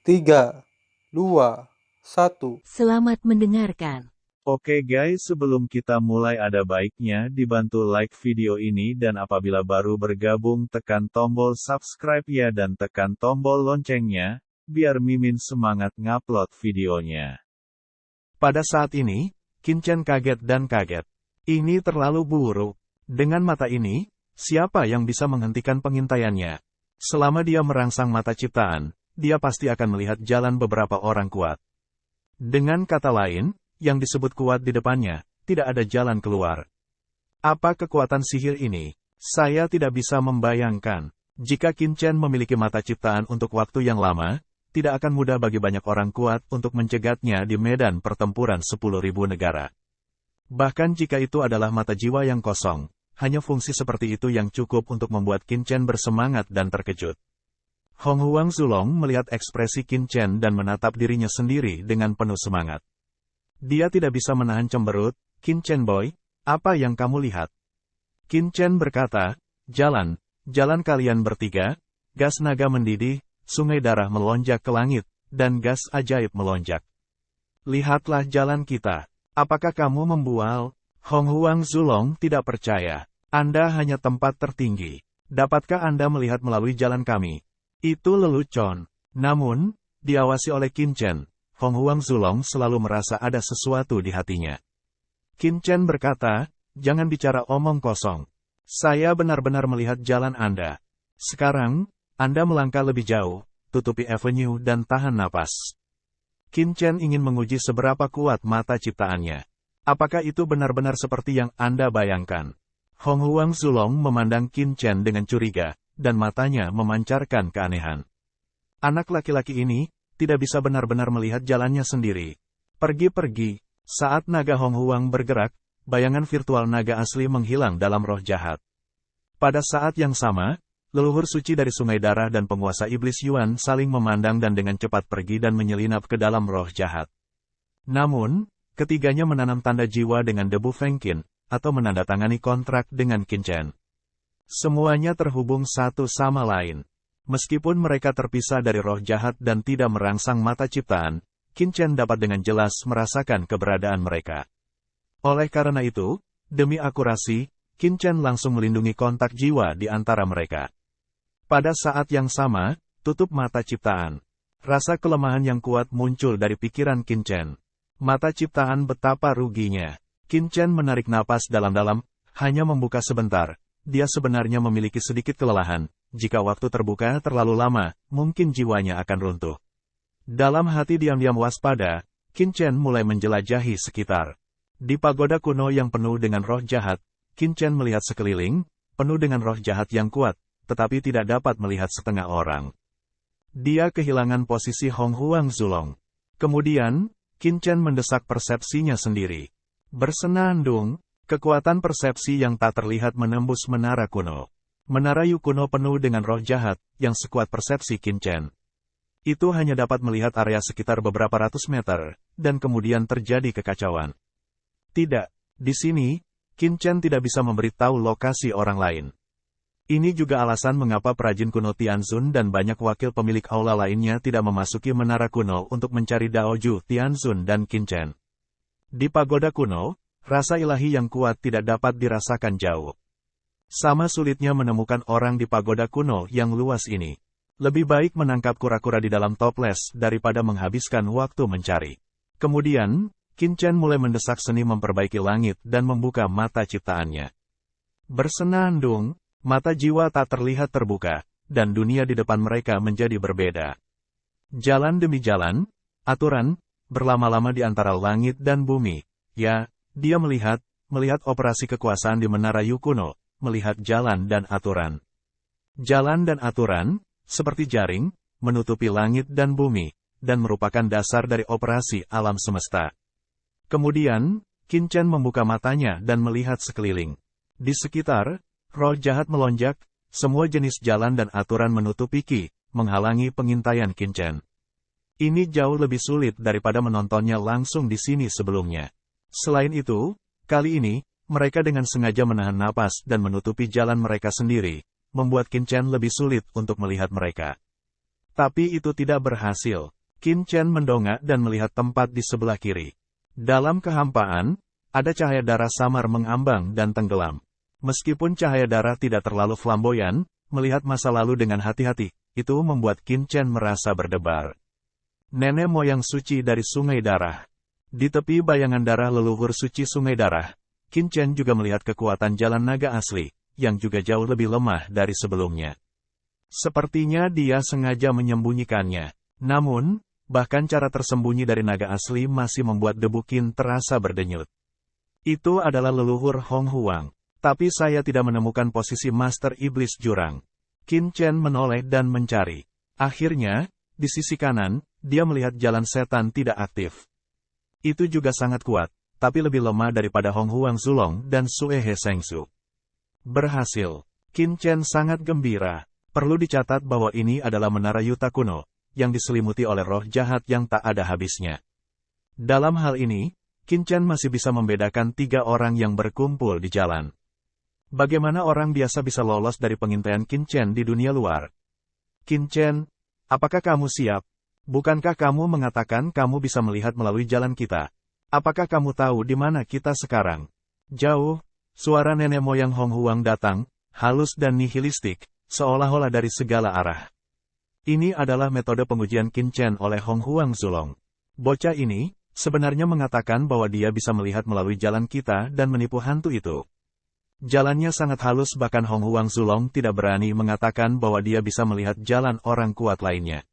3, 2, 1. Selamat mendengarkan. Oke guys, sebelum kita mulai ada baiknya dibantu like video ini dan apabila baru bergabung tekan tombol subscribe ya dan tekan tombol loncengnya, biar Mimin semangat ngupload videonya. Pada saat ini, Qin-Chen kaget dan kaget. Ini terlalu buruk. Dengan mata ini, siapa yang bisa menghentikan pengintaiannya? Selama dia merangsang mata ciptaan, dia pasti akan melihat jalan beberapa orang kuat. Dengan kata lain, yang disebut kuat di depannya, tidak ada jalan keluar. Apa kekuatan sihir ini? Saya tidak bisa membayangkan. Jika Qin-Chen memiliki mata ciptaan untuk waktu yang lama, tidak akan mudah bagi banyak orang kuat untuk mencegatnya di medan pertempuran 10.000 negara. Bahkan jika itu adalah mata jiwa yang kosong, hanya fungsi seperti itu yang cukup untuk membuat Qin-Chen bersemangat dan terkejut. Hong Huang Zulong melihat ekspresi Qin-Chen dan menatap dirinya sendiri dengan penuh semangat. Dia tidak bisa menahan cemberut. Qin-Chen boy, apa yang kamu lihat? Qin-Chen berkata, jalan kalian bertiga, gas naga mendidih, sungai darah melonjak ke langit, dan gas ajaib melonjak. Lihatlah jalan kita. Apakah kamu membual? Hong Huang Zulong tidak percaya. Anda hanya tempat tertinggi. Dapatkah Anda melihat melalui jalan kami? Itu lelucon. Namun, diawasi oleh Qin-Chen, Hong Huang Zulong selalu merasa ada sesuatu di hatinya. Qin-Chen berkata, jangan bicara omong kosong. Saya benar-benar melihat jalan Anda. Sekarang, Anda melangkah lebih jauh, tutupi avenue dan tahan napas. Qin-Chen ingin menguji seberapa kuat mata ciptaannya. Apakah itu benar-benar seperti yang Anda bayangkan? Hong Huang Zulong memandang Qin-Chen dengan curiga, dan matanya memancarkan keanehan. Anak laki-laki ini tidak bisa benar-benar melihat jalannya sendiri. Pergi-pergi, saat naga Hong Huang bergerak, bayangan virtual naga asli menghilang dalam roh jahat. Pada saat yang sama, leluhur suci dari Sungai Darah dan penguasa iblis Yuan saling memandang dan dengan cepat pergi dan menyelinap ke dalam roh jahat. Namun, ketiganya menanam tanda jiwa dengan debu Feng Qin, atau menandatangani kontrak dengan Qin-Chen. Semuanya terhubung satu sama lain. Meskipun mereka terpisah dari roh jahat dan tidak merangsang mata ciptaan, Qin-Chen dapat dengan jelas merasakan keberadaan mereka. Oleh karena itu, demi akurasi, Qin-Chen langsung melindungi kontak jiwa di antara mereka. Pada saat yang sama, tutup mata ciptaan. Rasa kelemahan yang kuat muncul dari pikiran Qin-Chen. Mata ciptaan betapa ruginya. Qin-Chen menarik napas dalam-dalam, hanya membuka sebentar. Dia sebenarnya memiliki sedikit kelelahan. Jika waktu terbuka terlalu lama, mungkin jiwanya akan runtuh. Dalam hati diam-diam waspada, Qin-Chen mulai menjelajahi sekitar. Di pagoda kuno yang penuh dengan roh jahat, Qin-Chen melihat sekeliling, penuh dengan roh jahat yang kuat, tetapi tidak dapat melihat setengah orang. Dia kehilangan posisi Hong Huang Zulong. Kemudian, Qin-Chen mendesak persepsinya sendiri. Bersenandung, kekuatan persepsi yang tak terlihat menembus menara kuno. Menara Yu kuno penuh dengan roh jahat, yang sekuat persepsi Qin-Chen. Itu hanya dapat melihat area sekitar beberapa ratus meter, dan kemudian terjadi kekacauan. Tidak, di sini, Qin-Chen tidak bisa memberitahu lokasi orang lain. Ini juga alasan mengapa perajin kuno Tianzun dan banyak wakil pemilik aula lainnya tidak memasuki menara kuno untuk mencari Daoju, Tianzun dan Qin-Chen. Di pagoda kuno, rasa ilahi yang kuat tidak dapat dirasakan jauh. Sama sulitnya menemukan orang di pagoda kuno yang luas ini. Lebih baik menangkap kura-kura di dalam toples daripada menghabiskan waktu mencari. Kemudian, Qin-Chen mulai mendesak seni memperbaiki langit dan membuka mata ciptaannya. Bersenandung, mata jiwa tak terlihat terbuka, dan dunia di depan mereka menjadi berbeda. Jalan demi jalan, aturan, berlama-lama di antara langit dan bumi. Ya, dia melihat operasi kekuasaan di menara Yu kuno. Melihat jalan dan aturan. Jalan dan aturan, seperti jaring, menutupi langit dan bumi, dan merupakan dasar dari operasi alam semesta. Kemudian, Qin-Chen membuka matanya dan melihat sekeliling. Di sekitar, roh jahat melonjak, semua jenis jalan dan aturan menutupi Qi, menghalangi pengintaian Qin-Chen. Ini jauh lebih sulit daripada menontonnya langsung di sini sebelumnya. Selain itu, kali ini, mereka dengan sengaja menahan napas dan menutupi jalan mereka sendiri, membuat Qin-Chen lebih sulit untuk melihat mereka. Tapi itu tidak berhasil. Qin Chen mendongak dan melihat tempat di sebelah kiri. Dalam kehampaan, ada cahaya darah samar mengambang dan tenggelam. Meskipun cahaya darah tidak terlalu flamboyan, melihat masa lalu dengan hati-hati, itu membuat Qin Chen merasa berdebar. Nenek moyang suci dari Sungai Darah. Di tepi bayangan darah leluhur suci Sungai Darah, Qin Chen juga melihat kekuatan jalan naga asli, yang juga jauh lebih lemah dari sebelumnya. Sepertinya dia sengaja menyembunyikannya. Namun, bahkan cara tersembunyi dari naga asli masih membuat debu Qin terasa berdenyut. Itu adalah leluhur Hong Huang. Tapi saya tidak menemukan posisi Master Iblis Jurang. Qin Chen menoleh dan mencari. Akhirnya, di sisi kanan, dia melihat jalan setan tidak aktif. Itu juga sangat kuat, tapi lebih lemah daripada Hong Huang Zulong dan Sue He Sengsu. Berhasil. Qin Chen sangat gembira. Perlu dicatat bahwa ini adalah menara Yuta kuno, yang diselimuti oleh roh jahat yang tak ada habisnya. Dalam hal ini, Qin Chen masih bisa membedakan 3 orang yang berkumpul di jalan. Bagaimana orang biasa bisa lolos dari pengintaian Qin Chen di dunia luar? Qin Chen, apakah kamu siap? Bukankah kamu mengatakan kamu bisa melihat melalui jalan kita? Apakah kamu tahu di mana kita sekarang? Jauh, suara nenek moyang Hong Huang datang, halus dan nihilistik, seolah-olah dari segala arah. Ini adalah metode pengujian Qin Chen oleh Hong Huang Zulong. Bocah ini, sebenarnya mengatakan bahwa dia bisa melihat melalui jalan kita dan menipu hantu itu. Jalannya sangat halus, bahkan Hong Huang Zulong tidak berani mengatakan bahwa dia bisa melihat jalan orang kuat lainnya.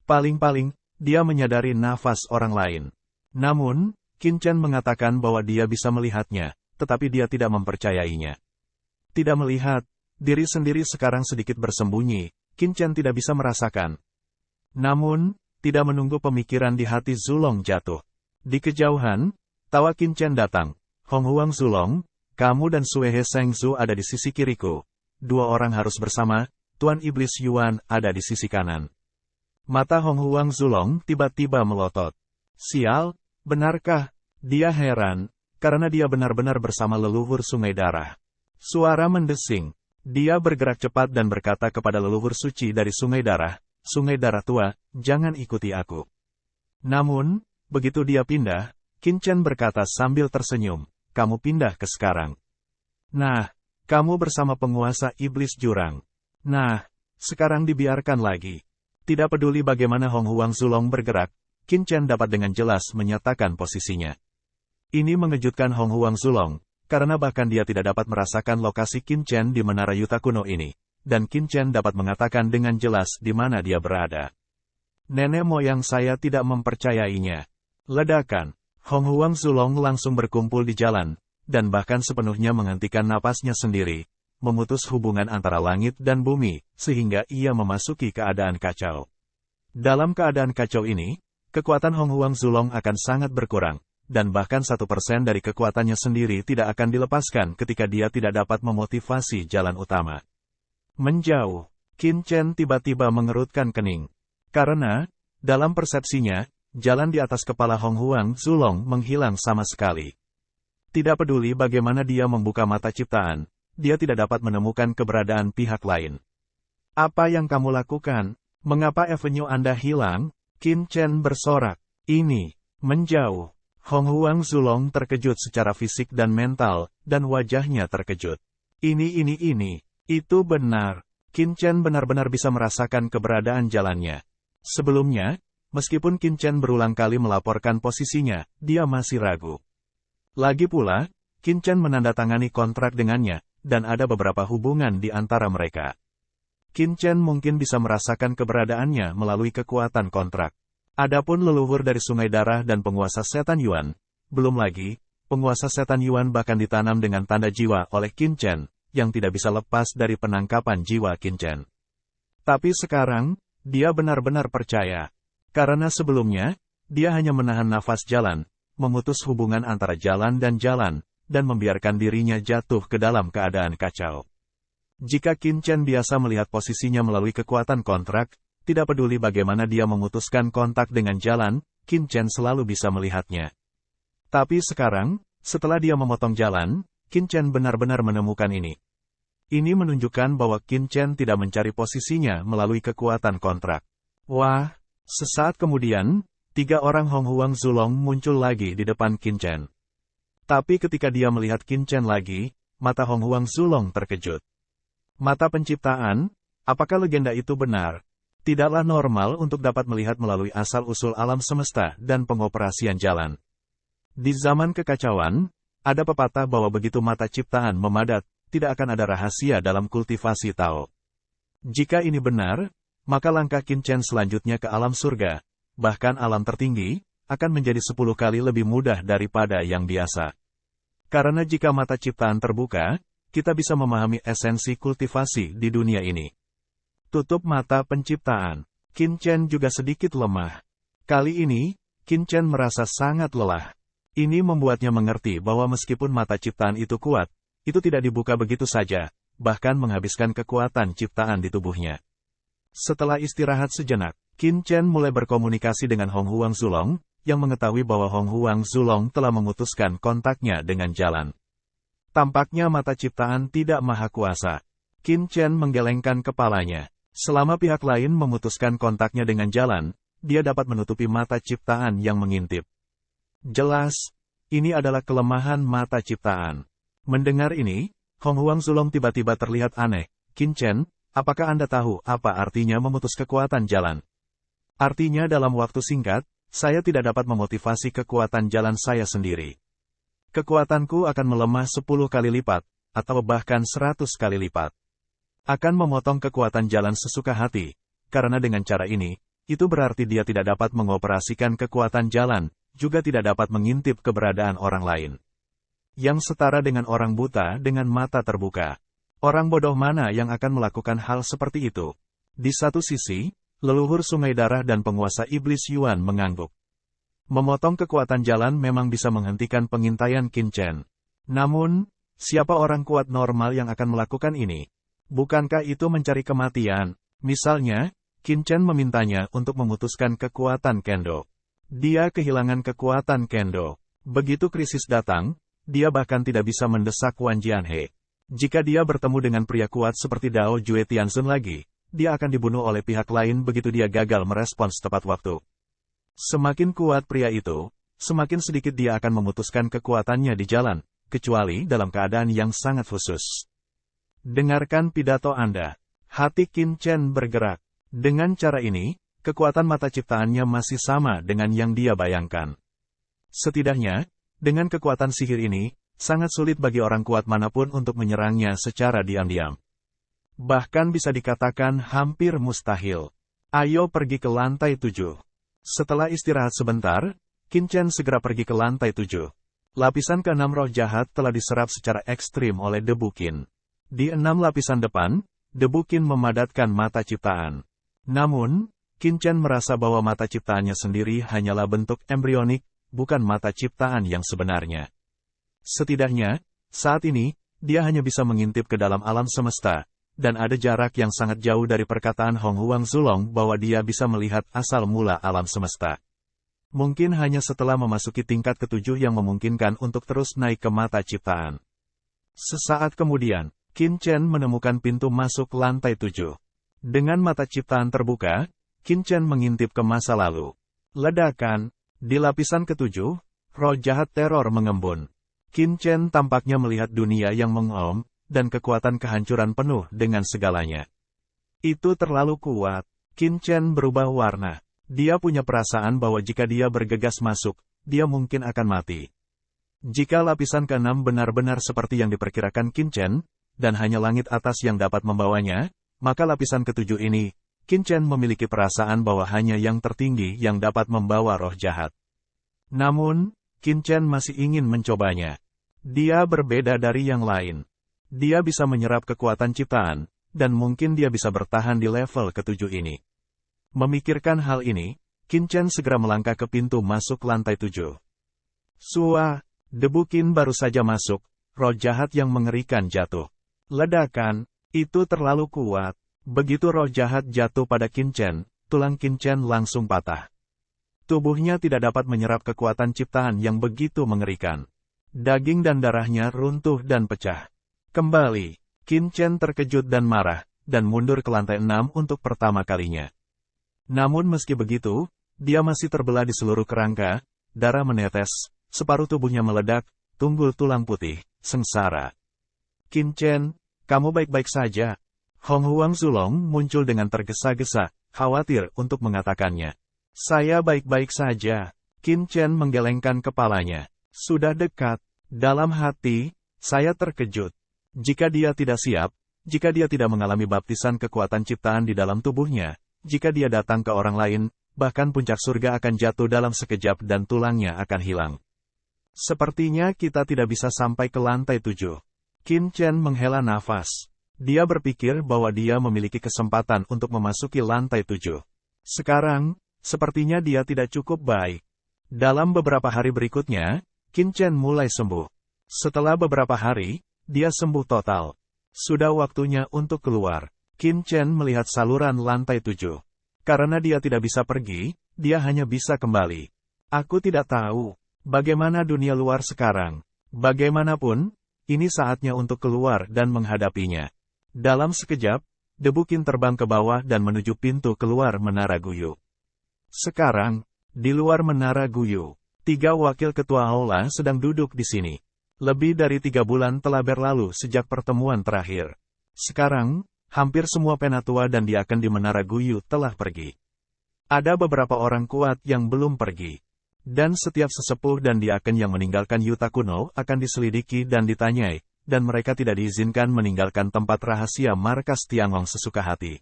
Paling-paling, dia menyadari nafas orang lain. Namun, Qin Chen mengatakan bahwa dia bisa melihatnya, tetapi dia tidak mempercayainya. Tidak melihat, diri sendiri sekarang sedikit bersembunyi, Qin Chen tidak bisa merasakan. Namun, tidak menunggu pemikiran di hati Zulong jatuh. Di kejauhan, tawa Qin Chen datang. Hong Huang Zulong, kamu dan Sue He Sengsu ada di sisi kiriku. 2 orang harus bersama, Tuan Iblis Yuan ada di sisi kanan. Mata Hong Huang Zulong tiba-tiba melotot. Sial, benarkah? Dia heran, karena dia benar-benar bersama leluhur Sungai Darah. Suara mendesing. Dia bergerak cepat dan berkata kepada leluhur suci dari Sungai Darah tua, jangan ikuti aku. Namun, begitu dia pindah, Qin Chen berkata sambil tersenyum, kamu pindah ke sekarang. Nah, kamu bersama penguasa iblis jurang. Nah, sekarang dibiarkan lagi. Tidak peduli bagaimana Hong Huang Zulong bergerak, Qin Chen dapat dengan jelas menyatakan posisinya. Ini mengejutkan Hong Huang Zulong, karena bahkan dia tidak dapat merasakan lokasi Qin Chen di menara Yuta kuno ini, dan Qin Chen dapat mengatakan dengan jelas di mana dia berada. Nenek moyang saya tidak mempercayainya. Ledakan. Hong Huang Zulong langsung berkumpul di jalan, dan bahkan sepenuhnya menghentikan napasnya sendiri, memutus hubungan antara langit dan bumi, sehingga ia memasuki keadaan kacau. Dalam keadaan kacau ini, kekuatan Hong Huang Zulong akan sangat berkurang, dan bahkan 1% dari kekuatannya sendiri tidak akan dilepaskan ketika dia tidak dapat memotivasi jalan utama. Menjauh, Qin Chen tiba-tiba mengerutkan kening. Karena, dalam persepsinya, jalan di atas kepala Hong Huang Zulong menghilang sama sekali. Tidak peduli bagaimana dia membuka mata ciptaan, dia tidak dapat menemukan keberadaan pihak lain. Apa yang kamu lakukan? Mengapa avenue Anda hilang? Qin Chen bersorak. Ini, menjauh. Hong Huang Zulong terkejut secara fisik dan mental, dan wajahnya terkejut. Ini. Itu benar. Qin Chen benar-benar bisa merasakan keberadaan jalannya. Sebelumnya, meskipun Qin Chen berulang kali melaporkan posisinya, dia masih ragu. Lagi pula, Qin Chen menandatangani kontrak dengannya, dan ada beberapa hubungan di antara mereka. Qin Chen mungkin bisa merasakan keberadaannya melalui kekuatan kontrak. Adapun leluhur dari Sungai Darah dan penguasa setan Yuan, belum lagi, penguasa setan Yuan bahkan ditanam dengan tanda jiwa oleh Qin Chen, yang tidak bisa lepas dari penangkapan jiwa Qin Chen. Tapi sekarang, dia benar-benar percaya. Karena sebelumnya, dia hanya menahan nafas jalan, memutus hubungan antara jalan, dan membiarkan dirinya jatuh ke dalam keadaan kacau. Jika Qin Chen biasa melihat posisinya melalui kekuatan kontrak, tidak peduli bagaimana dia memutuskan kontak dengan jalan, Qin Chen selalu bisa melihatnya. Tapi sekarang, setelah dia memotong jalan, Qin Chen benar-benar menemukan ini. Ini menunjukkan bahwa Qin Chen tidak mencari posisinya melalui kekuatan kontrak. Wah, Sesaat kemudian, 3 orang Hong Huang Zulong muncul lagi di depan Qin Chen. Tapi ketika dia melihat Qin Chen lagi, mata Hong Huang Zulong terkejut. Mata penciptaan, apakah legenda itu benar? Tidaklah normal untuk dapat melihat melalui asal-usul alam semesta dan pengoperasian jalan. Di zaman kekacauan, ada pepatah bahwa begitu mata ciptaan memadat, tidak akan ada rahasia dalam kultivasi Tao. Jika ini benar, maka langkah Qin Chen selanjutnya ke alam surga, bahkan alam tertinggi, akan menjadi 10 kali lebih mudah daripada yang biasa. Karena jika mata ciptaan terbuka, kita bisa memahami esensi kultivasi di dunia ini. Tutup mata penciptaan. Qin Chen juga sedikit lemah. Kali ini, Qin Chen merasa sangat lelah. Ini membuatnya mengerti bahwa meskipun mata ciptaan itu kuat, itu tidak dibuka begitu saja, bahkan menghabiskan kekuatan ciptaan di tubuhnya. Setelah istirahat sejenak, Qin Chen mulai berkomunikasi dengan Hong Huang Zulong, yang mengetahui bahwa Hong Huang Zulong telah memutuskan kontaknya dengan jalan. Tampaknya mata ciptaan tidak maha kuasa. Qin Chen menggelengkan kepalanya. Selama pihak lain memutuskan kontaknya dengan jalan, dia dapat menutupi mata ciptaan yang mengintip. Jelas, ini adalah kelemahan mata ciptaan. Mendengar ini, Hong Huang Zulong tiba-tiba terlihat aneh. Qin Chen, apakah Anda tahu apa artinya memutus kekuatan jalan? Artinya dalam waktu singkat, saya tidak dapat memotivasi kekuatan jalan saya sendiri. Kekuatanku akan melemah 10 kali lipat, atau bahkan 100 kali lipat. Akan memotong kekuatan jalan sesuka hati, karena dengan cara ini, itu berarti dia tidak dapat mengoperasikan kekuatan jalan, juga tidak dapat mengintip keberadaan orang lain. Yang setara dengan orang buta dengan mata terbuka. Orang bodoh mana yang akan melakukan hal seperti itu? Di satu sisi, leluhur Sungai Darah dan penguasa Iblis Yuan mengangguk. Memotong kekuatan jalan memang bisa menghentikan pengintaian Qin Chen. Namun, siapa orang kuat normal yang akan melakukan ini? Bukankah itu mencari kematian? Misalnya, Qin Chen memintanya untuk memutuskan kekuatan Kendo. Dia kehilangan kekuatan Kendo. Begitu krisis datang, dia bahkan tidak bisa mendesak Wan Jianhe. Jika dia bertemu dengan pria kuat seperti Dao Jue Tianzun lagi, dia akan dibunuh oleh pihak lain begitu dia gagal merespons tepat waktu. Semakin kuat pria itu, semakin sedikit dia akan memutuskan kekuatannya di jalan, kecuali dalam keadaan yang sangat khusus. Dengarkan pidato Anda. Hati Qin Chen bergerak. Dengan cara ini, kekuatan mata ciptaannya masih sama dengan yang dia bayangkan. Setidaknya, dengan kekuatan sihir ini, sangat sulit bagi orang kuat manapun untuk menyerangnya secara diam-diam. Bahkan bisa dikatakan hampir mustahil. Ayo pergi ke lantai 7. Setelah istirahat sebentar, Qin Chen segera pergi ke lantai 7. Lapisan ke-6 roh jahat telah diserap secara ekstrim oleh debu Qin. Di 6 lapisan depan, debu Qin memadatkan mata ciptaan. Namun, Qin Chen merasa bahwa mata ciptaannya sendiri hanyalah bentuk embrionik, bukan mata ciptaan yang sebenarnya. Setidaknya, saat ini, dia hanya bisa mengintip ke dalam alam semesta, dan ada jarak yang sangat jauh dari perkataan Hong Huang Zulong bahwa dia bisa melihat asal mula alam semesta. Mungkin hanya setelah memasuki tingkat ke-7 yang memungkinkan untuk terus naik ke mata ciptaan. Sesaat kemudian, Qin Chen menemukan pintu masuk lantai 7. Dengan mata ciptaan terbuka, Qin Chen mengintip ke masa lalu. Ledakan. Di lapisan ke-7, roh jahat teror mengembun. Qin Chen tampaknya melihat dunia yang mengaum, dan kekuatan kehancuran penuh dengan segalanya. Itu terlalu kuat. Qin Chen berubah warna. Dia punya perasaan bahwa jika dia bergegas masuk, dia mungkin akan mati. Jika lapisan ke-6 benar-benar seperti yang diperkirakan Qin Chen, dan hanya langit atas yang dapat membawanya, maka lapisan ke-7 ini, Qin Chen memiliki perasaan bahwa hanya yang tertinggi yang dapat membawa roh jahat. Namun, Qin Chen masih ingin mencobanya. Dia berbeda dari yang lain. Dia bisa menyerap kekuatan ciptaan, dan mungkin dia bisa bertahan di level ke-7 ini. Memikirkan hal ini, Qin Chen segera melangkah ke pintu masuk lantai 7. Sua, debu Qin baru saja masuk, roh jahat yang mengerikan jatuh. Ledakan, itu terlalu kuat. Begitu roh jahat jatuh pada Qin Chen, tulang Qin Chen langsung patah. Tubuhnya tidak dapat menyerap kekuatan ciptaan yang begitu mengerikan. Daging dan darahnya runtuh dan pecah. Kembali, Qin Chen terkejut dan marah, dan mundur ke lantai 6 untuk pertama kalinya. Namun meski begitu, dia masih terbelah di seluruh kerangka, darah menetes, separuh tubuhnya meledak, tunggul tulang putih, sengsara. Qin Chen, kamu baik-baik saja? Hong Huang Zulong muncul dengan tergesa-gesa, khawatir untuk mengatakannya. Saya baik-baik saja. Qin Chen menggelengkan kepalanya. Sudah dekat. Dalam hati, saya terkejut. Jika dia tidak siap, jika dia tidak mengalami baptisan kekuatan ciptaan di dalam tubuhnya, jika dia datang ke orang lain, bahkan puncak surga akan jatuh dalam sekejap dan tulangnya akan hilang. Sepertinya kita tidak bisa sampai ke lantai 7. Qin Chen menghela nafas. Dia berpikir bahwa dia memiliki kesempatan untuk memasuki lantai 7. Sekarang, sepertinya dia tidak cukup baik. Dalam beberapa hari berikutnya, Qin Chen mulai sembuh. Setelah beberapa hari, dia sembuh total. Sudah waktunya untuk keluar. Qin Chen melihat saluran lantai 7. Karena dia tidak bisa pergi, dia hanya bisa kembali. Aku tidak tahu bagaimana dunia luar sekarang. Bagaimanapun, ini saatnya untuk keluar dan menghadapinya. Dalam sekejap, debu Qin terbang ke bawah dan menuju pintu keluar Menara Guyu. Sekarang, di luar Menara Guyu, 3 wakil ketua aula sedang duduk di sini. Lebih dari 3 bulan telah berlalu sejak pertemuan terakhir. Sekarang, hampir semua penatua dan diaken di Menara Guyu telah pergi. Ada beberapa orang kuat yang belum pergi. Dan setiap sesepuh dan diaken yang meninggalkan yuta kuno akan diselidiki dan ditanyai, dan mereka tidak diizinkan meninggalkan tempat rahasia markas Tiangong sesuka hati.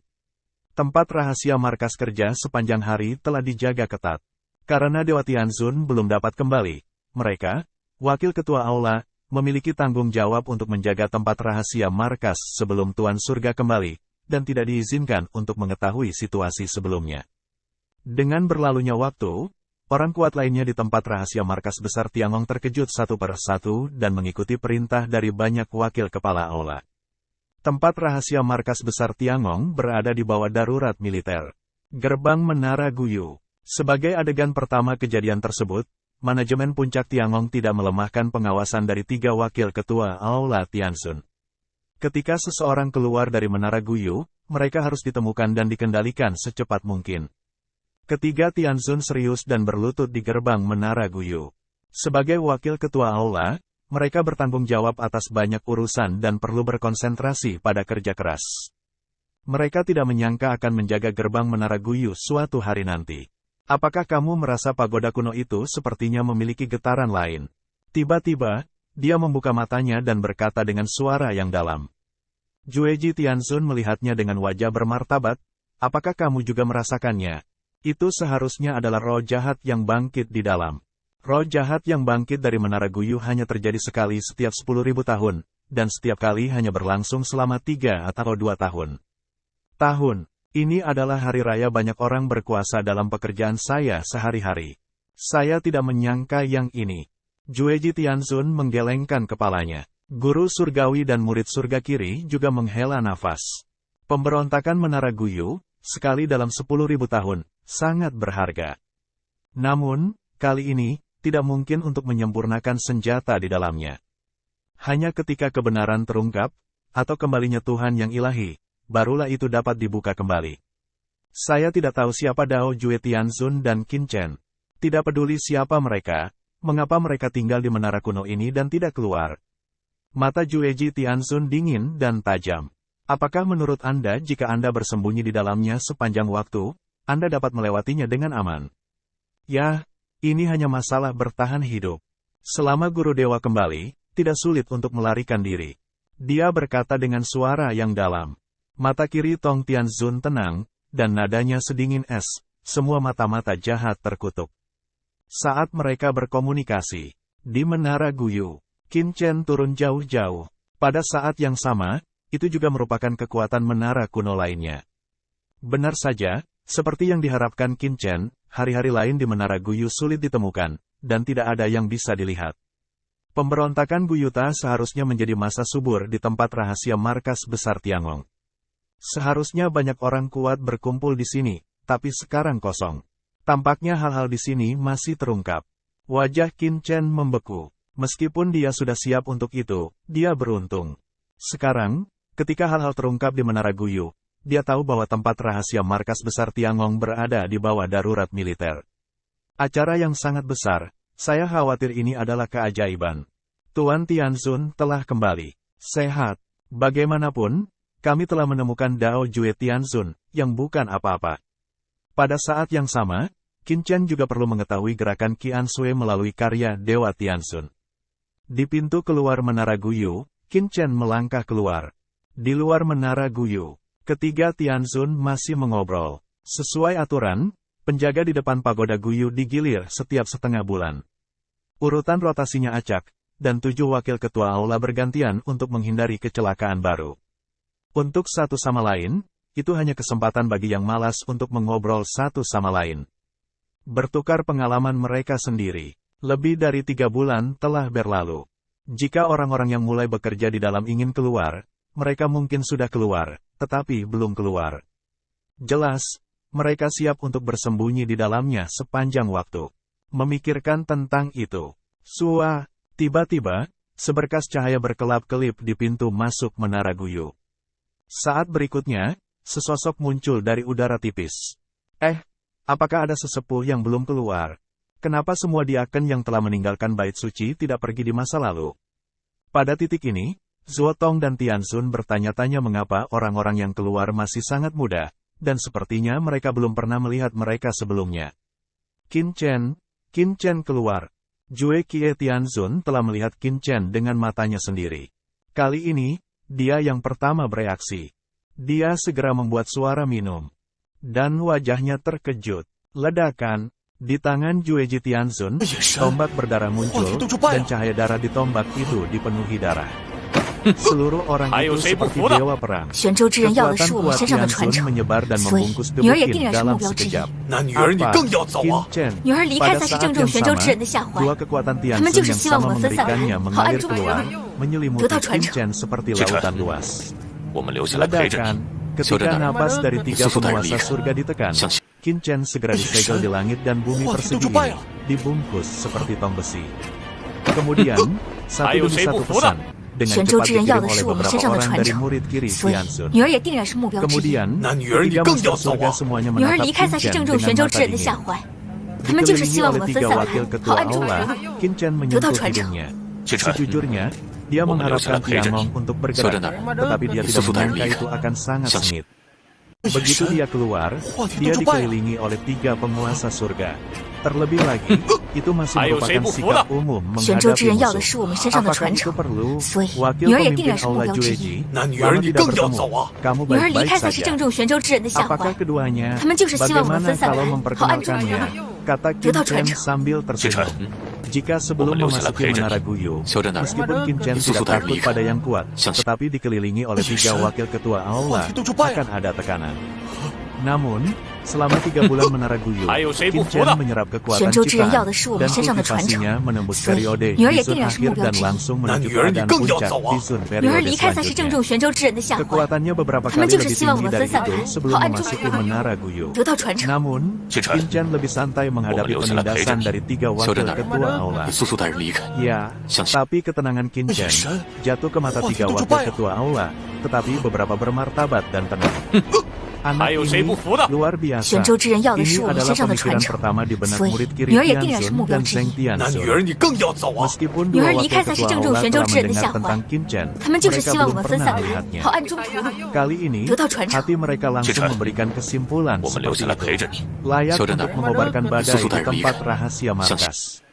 Tempat rahasia markas kerja sepanjang hari telah dijaga ketat. Karena Dewa Tianzun belum dapat kembali, mereka, wakil ketua aula, memiliki tanggung jawab untuk menjaga tempat rahasia markas sebelum Tuan Surga kembali, dan tidak diizinkan untuk mengetahui situasi sebelumnya. Dengan berlalunya waktu, orang kuat lainnya di tempat rahasia markas besar Tiangong terkejut satu persatu dan mengikuti perintah dari banyak wakil kepala aula. Tempat rahasia markas besar Tiangong berada di bawah darurat militer. Gerbang Menara Guyu. Sebagai adegan pertama kejadian tersebut, manajemen puncak Tiangong tidak melemahkan pengawasan dari 3 wakil ketua aula Tianzun. Ketika seseorang keluar dari Menara Guyu, mereka harus ditemukan dan dikendalikan secepat mungkin. Ketiga Tianzun serius dan berlutut di gerbang Menara Guyu. Sebagai wakil ketua aula, mereka bertanggung jawab atas banyak urusan dan perlu berkonsentrasi pada kerja keras. Mereka tidak menyangka akan menjaga gerbang Menara Guyu suatu hari nanti. Apakah kamu merasa pagoda kuno itu sepertinya memiliki getaran lain? Tiba-tiba, dia membuka matanya dan berkata dengan suara yang dalam. Jueji Tianzun melihatnya dengan wajah bermartabat. Apakah kamu juga merasakannya? Itu seharusnya adalah roh jahat yang bangkit di dalam. Roh jahat yang bangkit dari Menara Guyu hanya terjadi sekali setiap 10.000 tahun, dan setiap kali hanya berlangsung selama 3 atau 2 tahun. Tahun. Ini adalah hari raya banyak orang berkuasa dalam pekerjaan saya sehari-hari. Saya tidak menyangka yang ini. Jueji Tianzun menggelengkan kepalanya. Guru surgawi dan murid surga kiri juga menghela nafas. Pemberontakan Menara Guyu, sekali dalam 10.000 tahun, sangat berharga. Namun, kali ini, tidak mungkin untuk menyempurnakan senjata di dalamnya. Hanya ketika kebenaran terungkap, atau kembalinya Tuhan yang ilahi, barulah itu dapat dibuka kembali. Saya tidak tahu siapa Dao Jue Tianzun dan Qin Chen. Tidak peduli siapa mereka, mengapa mereka tinggal di menara kuno ini dan tidak keluar. Mata Jueji Tianzun dingin dan tajam. Apakah menurut Anda jika Anda bersembunyi di dalamnya sepanjang waktu, Anda dapat melewatinya dengan aman? Ya, ini hanya masalah bertahan hidup. Selama Guru Dewa kembali, tidak sulit untuk melarikan diri. Dia berkata dengan suara yang dalam. Mata kiri Tong Tianzun tenang, dan nadanya sedingin es, semua mata-mata jahat terkutuk. Saat mereka berkomunikasi, di Menara Guyu, Qin Chen turun jauh-jauh. Pada saat yang sama, itu juga merupakan kekuatan menara kuno lainnya. Benar saja, seperti yang diharapkan Qin Chen, hari-hari lain di Menara Guyu sulit ditemukan, dan tidak ada yang bisa dilihat. Pemberontakan Guyuta seharusnya menjadi masa subur di tempat rahasia markas besar Tiangong. Seharusnya banyak orang kuat berkumpul di sini, tapi sekarang kosong. Tampaknya hal-hal di sini masih terungkap. Wajah Qin Chen membeku. Meskipun dia sudah siap untuk itu, dia beruntung. Sekarang, ketika hal-hal terungkap di Menara Guyu, dia tahu bahwa tempat rahasia markas besar Tiangong berada di bawah darurat militer. Acara yang sangat besar, saya khawatir ini adalah keajaiban. Tuan Tianzun telah kembali. Sehat. Bagaimanapun, kami telah menemukan Dao Jue Tianzun, yang bukan apa-apa. Pada saat yang sama, Qin Chen juga perlu mengetahui gerakan Qian Sui melalui karya Dewa Tianzun. Di pintu keluar Menara Guyu, Qin Chen melangkah keluar. Di luar Menara Guyu, ketiga Tianzun masih mengobrol. Sesuai aturan, penjaga di depan pagoda Guyu digilir setiap setengah bulan. Urutan rotasinya acak, dan 7 wakil ketua aula bergantian untuk menghindari kecelakaan baru. Untuk satu sama lain, itu hanya kesempatan bagi yang malas untuk mengobrol satu sama lain. Bertukar pengalaman mereka sendiri. Lebih dari 3 bulan telah berlalu. Jika orang-orang yang mulai bekerja di dalam ingin keluar, mereka mungkin sudah keluar, tetapi belum keluar. Jelas, mereka siap untuk bersembunyi di dalamnya sepanjang waktu. Memikirkan tentang itu. Tiba-tiba, seberkas cahaya berkelap-kelip di pintu masuk Menara Guyu. Saat berikutnya, sesosok muncul dari udara tipis. Apakah ada sesepuh yang belum keluar? Kenapa semua diaken yang telah meninggalkan bait suci tidak pergi di masa lalu? Pada titik ini, Zuotong dan Tianzun bertanya-tanya mengapa orang-orang yang keluar masih sangat muda, dan sepertinya mereka belum pernah melihat mereka sebelumnya. Qin Chen keluar. Jue Kie Tianzun telah melihat Qin Chen dengan matanya sendiri. Kali ini, dia yang pertama bereaksi. Dia segera membuat suara minum. Dan wajahnya terkejut. Ledakan. Di tangan Jueji Tianzun, tombak berdarah muncul, dan cahaya darah di tombak itu dipenuhi darah. Seluruh orang itu seperti dewa perang. Kekuatan kuat Tianzun menyebar dan membungkus tubuh Qin dalam sekejap. Qin Chen, pada saat yang sama, dua kekuatan Tianzun yang sama memberikannya mengalir keluar, menyelimuti Qin Chen seperti lautan luas. Ledakan, ketika napas dari 3 penguasa surga ditekan, Qin Chen segera disegel di langit dan bumi persegi ini, dibungkus seperti tong besi. Kemudian, satu demi satu pesan, dengan cepat dikirim oleh beberapa orang dari murid kiri Tianzun. Kemudian, ketiga monster surga semuanya menatap Qin Chen dengan mata dingin. Dikelilingi oleh 3 wakil ketua aula, Qin Chen menyentuh hidungnya. Sejujurnya, dia mengharapkan Tiangong untuk bergerak, tetapi dia tidak menyangka itu akan sangat sengit. Begitu dia keluar, dia dikelilingi oleh 3 penguasa surga. Terlebih lagi, itu masih merupakan sikap umum menghadapi musuh. Apakah itu perlu? Wakil pemimpin Aula Jueji, lama tidak bertemu. Kamu baik-baik saja. Apakah keduanya? Bagaimana kalau memperkenalkannya? Kata Qin Chen sambil tersenyum. Jika sebelum memasuki Menara Guyu, meskipun Qin Chen tidak takut pada yang kuat, tetapi dikelilingi oleh 3 wakil ketua aula, akan ada tekanan. Namun, selama 3 bulan Menara Guyu, Qin Chen menyerap kekuatan ciptaan, dan kultivasinya menembus periode Dizun akhir dan langsung menuju keadaan puncak Dizun periode selanjutnya. Kekuatannya beberapa kali lebih tinggi dari itu sebelum memasuki Menara Guyu. Namun, Qin Chen lebih santai menghadapi penindasan dari 3 wakil ketua aula. Ya, tapi ketenangan Qin Chen jatuh ke mata 3 wakil ketua aula, tetapi beberapa bermartabat dan tenang. Anak ini luar biasa. Ini adalah pemikiran pertama di benak murid kiri Tianzun dan Zheng Tianzun. Meskipun 2 wakil ketua aula telah mendengar tentang Qin Chen, mereka belum pernah melihatnya. Kali ini, hati mereka langsung memberikan kesimpulan seperti itu. Layak untuk mengobarkan badai di tempat rahasia markas.